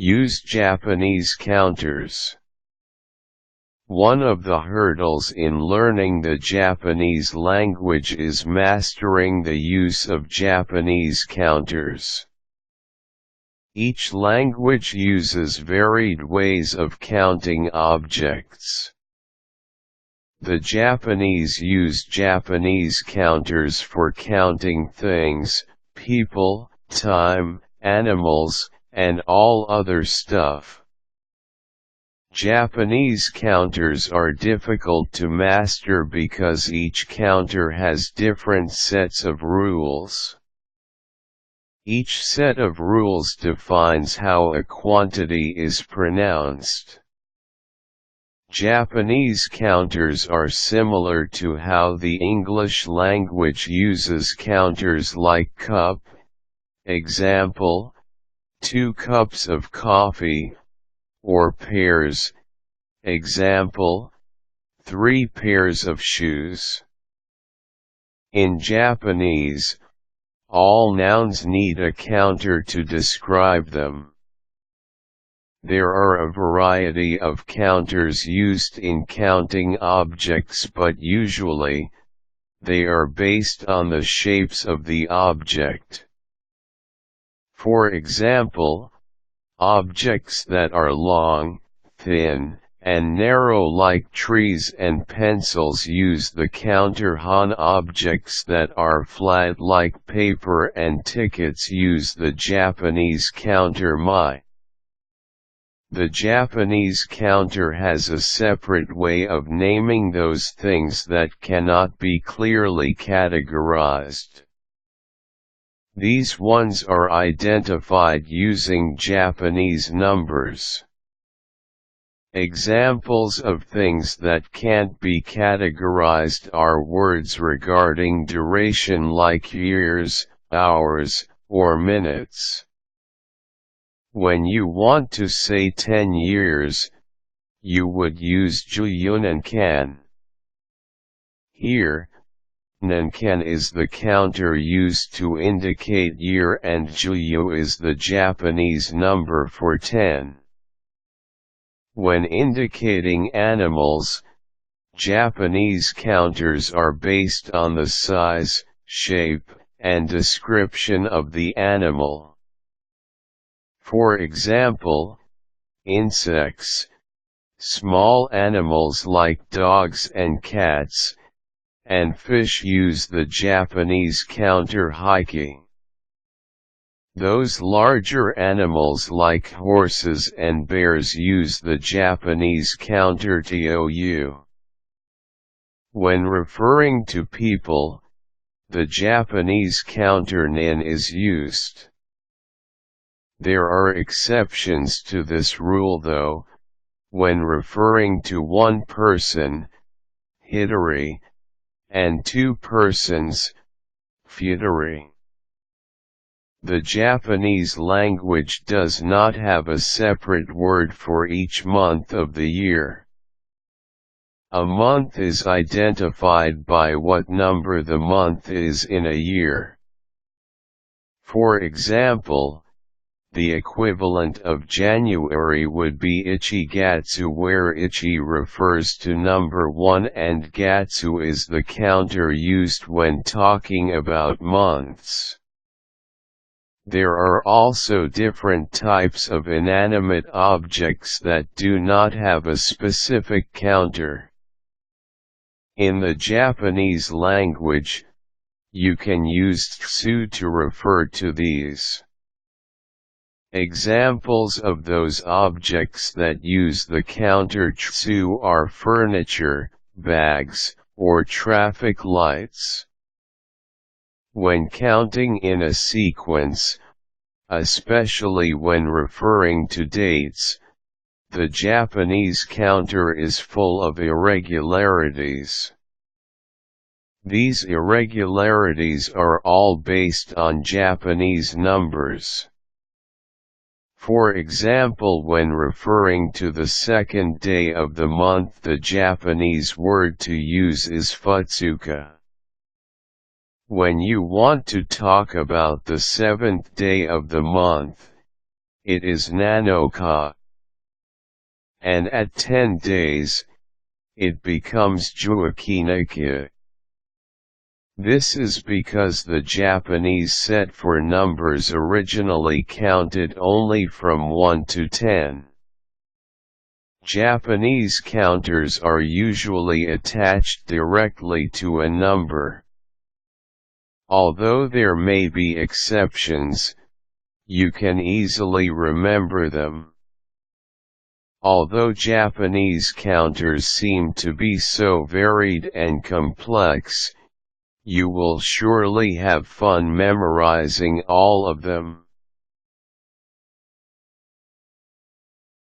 Use Japanese counters. One of the hurdles in learning the Japanese language is mastering the use of Japanese counters. Each language uses varied ways of counting objects. The Japanese use Japanese counters for counting things, people, time, animals, and all other stuff. Japanese counters are difficult to master because each counter has different sets of rules. Each set of rules defines how a quantity is pronounced. Japanese counters are similar to how the English language uses counters like cup, example, 2 cups of coffee, or pairs, example, 3 pairs of shoes. In Japanese, all nouns need a counter to describe them. There are a variety of counters used in counting objects, but usually, they are based on the shapes of the object. For example, objects that are long, thin, and narrow like trees and pencils use the counter han. Objects that are flat like paper and tickets use the Japanese counter mai. The Japanese counter has a separate way of naming those things that cannot be clearly categorized. These ones are identified using Japanese numbers. Examples of things that can't be categorized are words regarding duration like years, hours, or minutes. When you want to say 10 years, you would use juu-nenkan. Here, nenkan is the counter used to indicate year and juu is the Japanese number for 10. When indicating animals, Japanese counters are based on the size, shape, and description of the animal. For example, insects, small animals like dogs and cats, and fish use the Japanese counter hiki. Those larger animals like horses and bears use the Japanese counter tou. When referring to people, the Japanese counter nin is used. There are exceptions to this rule though. When referring to one person, hitori, and 2 persons, futari. The Japanese language does not have a separate word for each month of the year. A month is identified by what number the month is in a year. For example, the equivalent of January would be ichi-gatsu, where ichi refers to number 1 and gatsu is the counter used when talking about months. There are also different types of inanimate objects that do not have a specific counter. In the Japanese language, you can use tsu to refer to these. Examples of those objects that use the counter tsu are furniture, bags, or traffic lights. When counting in a sequence, especially when referring to dates, the Japanese counter is full of irregularities. These irregularities are all based on Japanese numbers. For example, when referring to the second day of the month, the Japanese word to use is futsuka. When you want to talk about the 7th day of the month, it is nanoka. And at 10 days, it becomes juichi-nichi. This is because the Japanese set for numbers originally counted only from 1 to 10. Japanese counters are usually attached directly to a number. Although there may be exceptions, you can easily remember them. Although Japanese counters seem to be so varied and complex, you will surely have fun memorizing all of them.